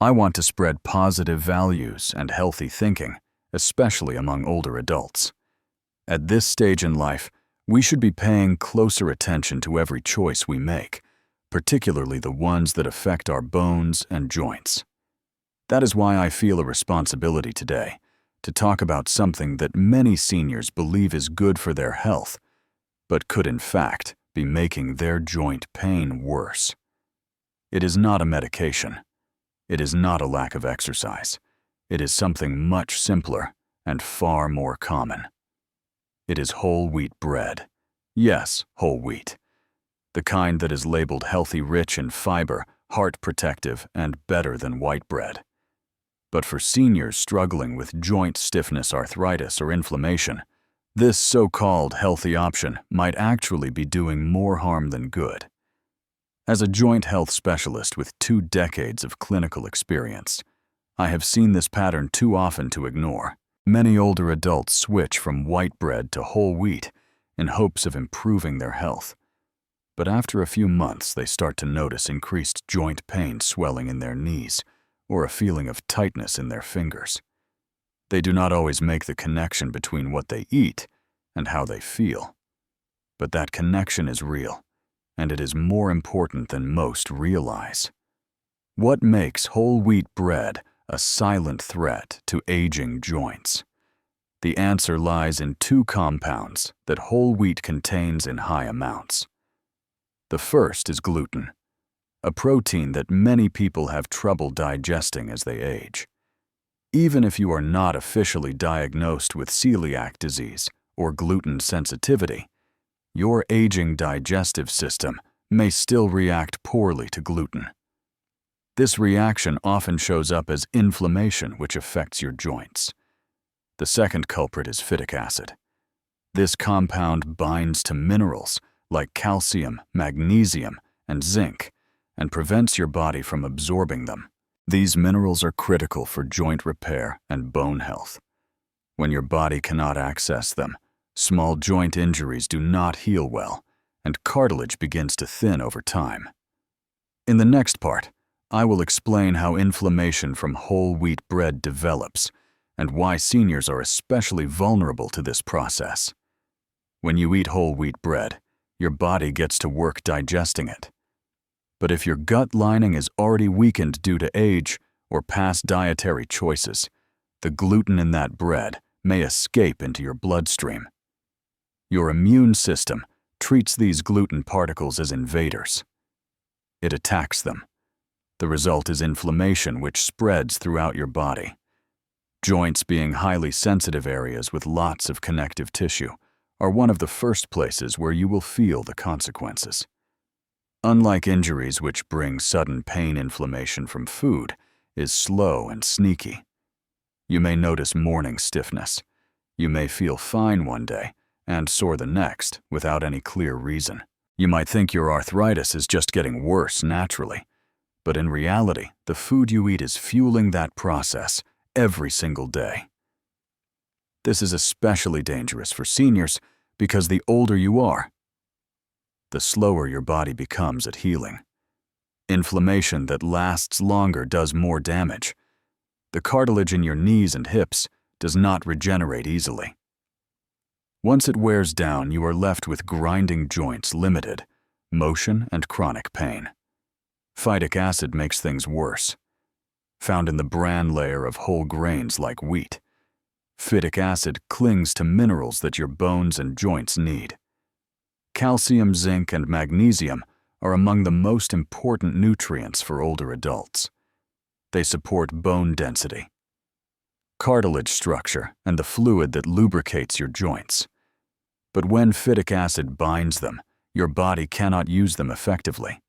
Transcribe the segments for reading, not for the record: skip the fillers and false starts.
I want to spread positive values and healthy thinking, especially among older adults. At this stage in life, we should be paying closer attention to every choice we make, particularly the ones that affect our bones and joints. That is why I feel a responsibility today to talk about something that many seniors believe is good for their health, but could in fact be making their joint pain worse. It is not a medication. It is not a lack of exercise. It is something much simpler and far more common. It is whole wheat bread. Yes, whole wheat. The kind that is labeled healthy, rich in fiber, heart protective, and better than white bread. But for seniors struggling with joint stiffness, arthritis, or inflammation, this so-called healthy option might actually be doing more harm than good. As a joint health specialist with 2 decades of clinical experience, I have seen this pattern too often to ignore. Many older adults switch from white bread to whole wheat in hopes of improving their health. But after a few months, they start to notice increased joint pain, swelling in their knees, or a feeling of tightness in their fingers. They do not always make the connection between what they eat and how they feel. But that connection is real, and it is more important than most realize. What makes whole wheat bread a silent threat to aging joints? The answer lies in 2 compounds that whole wheat contains in high amounts. The first is gluten, a protein that many people have trouble digesting as they age. Even if you are not officially diagnosed with celiac disease or gluten sensitivity, your aging digestive system may still react poorly to gluten. This reaction often shows up as inflammation, which affects your joints. The second culprit is phytic acid. This compound binds to minerals like calcium, magnesium, and zinc, and prevents your body from absorbing them. These minerals are critical for joint repair and bone health. When your body cannot access them, small joint injuries do not heal well, and cartilage begins to thin over time. In the next part, I will explain how inflammation from whole wheat bread develops and why seniors are especially vulnerable to this process. When you eat whole wheat bread, your body gets to work digesting it. But if your gut lining is already weakened due to age or past dietary choices, the gluten in that bread may escape into your bloodstream. Your immune system treats these gluten particles as invaders. It attacks them. The result is inflammation, which spreads throughout your body. Joints, being highly sensitive areas with lots of connective tissue, are one of the first places where you will feel the consequences. Unlike injuries which bring sudden pain, inflammation from food is slow and sneaky. You may notice morning stiffness. You may feel fine one day and sore the next without any clear reason. You might think your arthritis is just getting worse naturally, but in reality, the food you eat is fueling that process every single day. This is especially dangerous for seniors because the older you are, the slower your body becomes at healing. Inflammation that lasts longer does more damage. The cartilage in your knees and hips does not regenerate easily. Once it wears down, you are left with grinding joints, limited motion, and chronic pain. Phytic acid makes things worse. Found in the bran layer of whole grains like wheat, phytic acid clings to minerals that your bones and joints need. Calcium, zinc, and magnesium are among the most important nutrients for older adults. They support bone density, cartilage structure, and the fluid that lubricates your joints. But when phytic acid binds them, your body cannot use them effectively.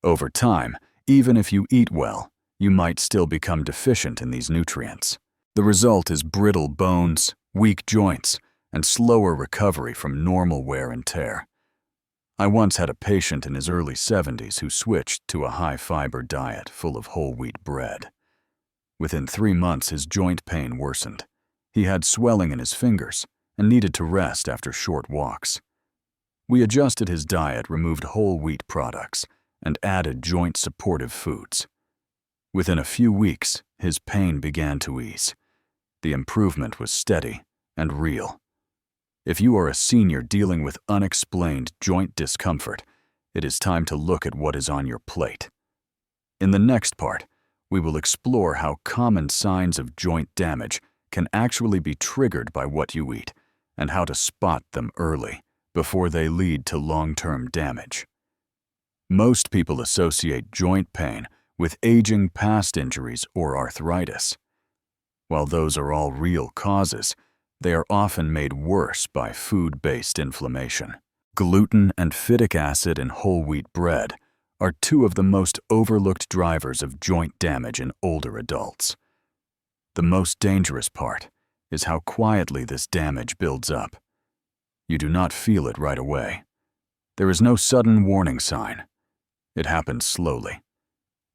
Over time, even if you eat well, you might still become deficient in these nutrients. The result is brittle bones, weak joints, and slower recovery from normal wear and tear. I once had a patient in his early 70s who switched to a high-fiber diet full of whole wheat bread. Within 3 months, his joint pain worsened. He had swelling in his fingers and needed to rest after short walks. We adjusted his diet, removed whole wheat products, and added joint-supportive foods. Within a few weeks, his pain began to ease. The improvement was steady and real. If you are a senior dealing with unexplained joint discomfort, it is time to look at what is on your plate. In the next part, we will explore how common signs of joint damage can actually be triggered by what you eat, and how to spot them early before they lead to long-term damage. Most people associate joint pain with aging, past injuries, or arthritis. While those are all real causes, they are often made worse by food-based inflammation. Gluten and phytic acid in whole wheat bread are two of the most overlooked drivers of joint damage in older adults. The most dangerous part is how quietly this damage builds up. You do not feel it right away. There is no sudden warning sign. It happens slowly.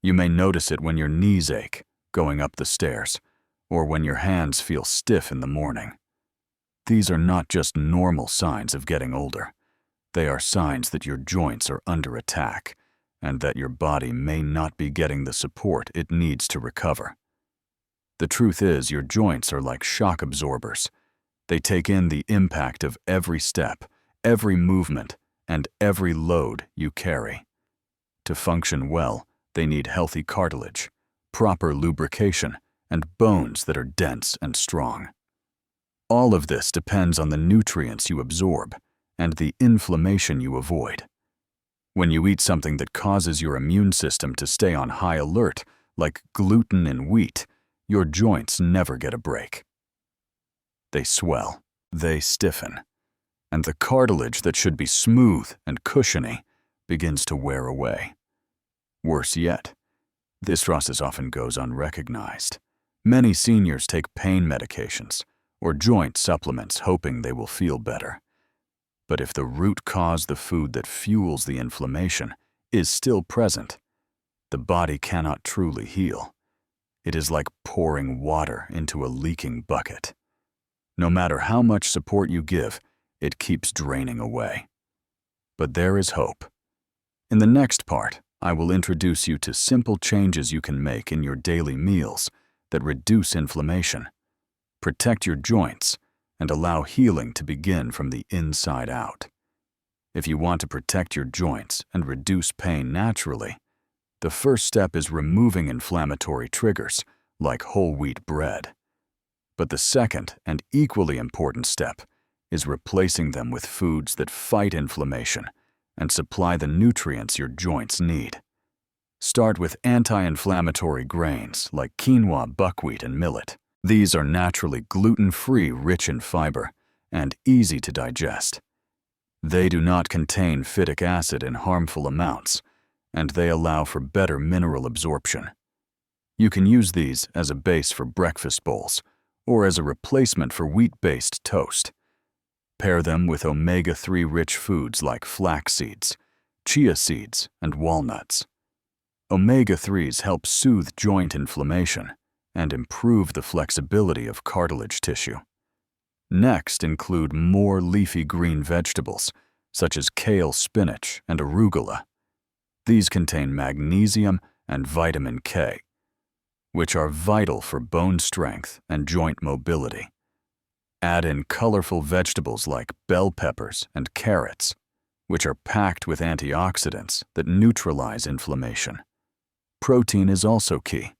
You may notice it when your knees ache going up the stairs, or when your hands feel stiff in the morning. These are not just normal signs of getting older. They are signs that your joints are under attack, and that your body may not be getting the support it needs to recover. The truth is, your joints are like shock absorbers. They take in the impact of every step, every movement, and every load you carry. To function well, they need healthy cartilage, proper lubrication, and bones that are dense and strong. All of this depends on the nutrients you absorb and the inflammation you avoid. When you eat something that causes your immune system to stay on high alert, like gluten in wheat, your joints never get a break. They swell, they stiffen, and the cartilage that should be smooth and cushiony begins to wear away. Worse yet, this process often goes unrecognized. Many seniors take pain medications or joint supplements hoping they will feel better. But if the root cause, the food that fuels the inflammation, is still present, the body cannot truly heal. It is like pouring water into a leaking bucket. No matter how much support you give, it keeps draining away. But there is hope. In the next part, I will introduce you to simple changes you can make in your daily meals that reduce inflammation, protect your joints, and allow healing to begin from the inside out. If you want to protect your joints and reduce pain naturally, the first step is removing inflammatory triggers like whole wheat bread. But the second and equally important step is replacing them with foods that fight inflammation and supply the nutrients your joints need. Start with anti-inflammatory grains like quinoa, buckwheat, and millet. These are naturally gluten-free, rich in fiber, and easy to digest. They do not contain phytic acid in harmful amounts, and they allow for better mineral absorption. You can use these as a base for breakfast bowls or as a replacement for wheat-based toast. Pair them with omega-3 rich foods like flax seeds, chia seeds, and walnuts. Omega-3s help soothe joint inflammation and improve the flexibility of cartilage tissue. Next, include more leafy green vegetables, such as kale, spinach, and arugula. These contain magnesium and vitamin K, which are vital for bone strength and joint mobility. Add in colorful vegetables like bell peppers and carrots, which are packed with antioxidants that neutralize inflammation. Protein is also key.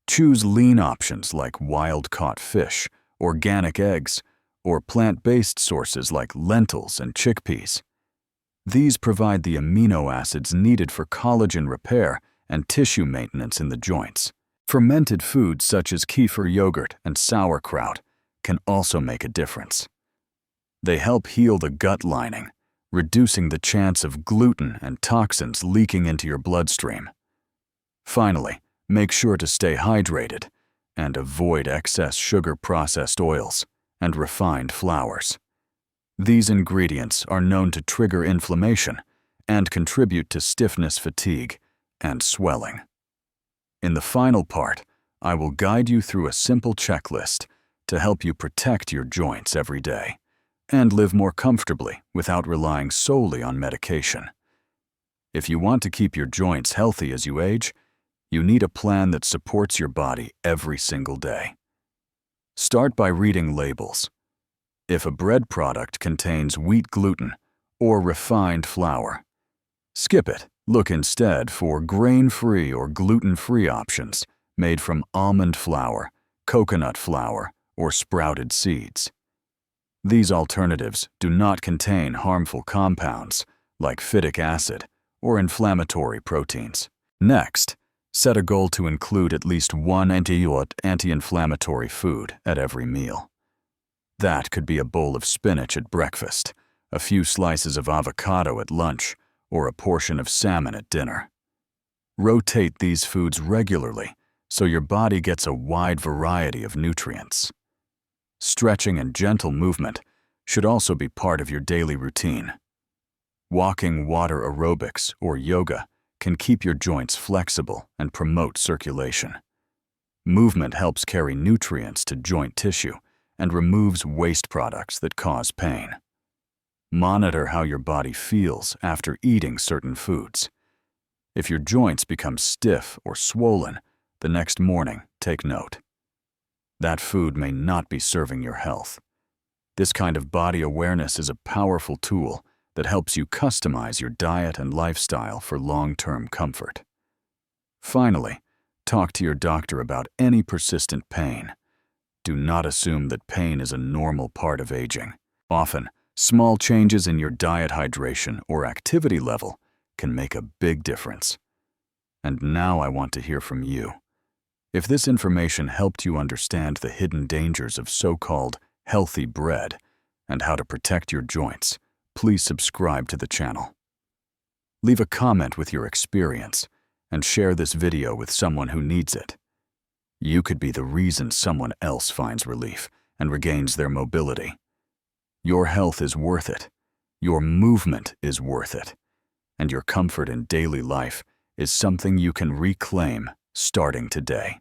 Choose lean options like wild-caught fish, organic eggs, or plant-based sources like lentils and chickpeas. These provide the amino acids needed for collagen repair and tissue maintenance in the joints. Fermented foods such as kefir yogurt and sauerkraut can also make a difference. They help heal the gut lining, reducing the chance of gluten and toxins leaking into your bloodstream. Finally, make sure to stay hydrated and avoid excess sugar-processed oils and refined flours. These ingredients are known to trigger inflammation and contribute to stiffness, fatigue, and swelling. In the final part, I will guide you through a simple checklist to help you protect your joints every day and live more comfortably without relying solely on medication. If you want to keep your joints healthy as you age, You need a plan that supports your body every single day. Start by reading labels. If a bread product contains wheat gluten or refined flour, skip it. Look instead for grain-free or gluten-free options made from almond flour, coconut flour, or sprouted seeds. These alternatives do not contain harmful compounds like phytic acid or inflammatory proteins. Next, set a goal to include at least one anti-inflammatory food at every meal. That could be a bowl of spinach at breakfast, a few slices of avocado at lunch, or a portion of salmon at dinner. Rotate these foods regularly so your body gets a wide variety of nutrients. Stretching and gentle movement should also be part of your daily routine. Walking, water aerobics, or yoga can keep your joints flexible and promote circulation. Movement helps carry nutrients to joint tissue and removes waste products that cause pain. Monitor how your body feels after eating certain foods. If your joints become stiff or swollen the next morning, take note. That food may not be serving your health. This kind of body awareness is a powerful tool that helps you customize your diet and lifestyle for long-term comfort. Finally, talk to your doctor about any persistent pain. Do not assume that pain is a normal part of aging. Often, small changes in your diet, hydration, or activity level can make a big difference. And now I want to hear from you. If this information helped you understand the hidden dangers of so-called healthy bread and how to protect your joints, please subscribe to the channel. Leave a comment with your experience and share this video with someone who needs it. You could be the reason someone else finds relief and regains their mobility. Your health is worth it. Your movement is worth it. And your comfort in daily life is something you can reclaim starting today.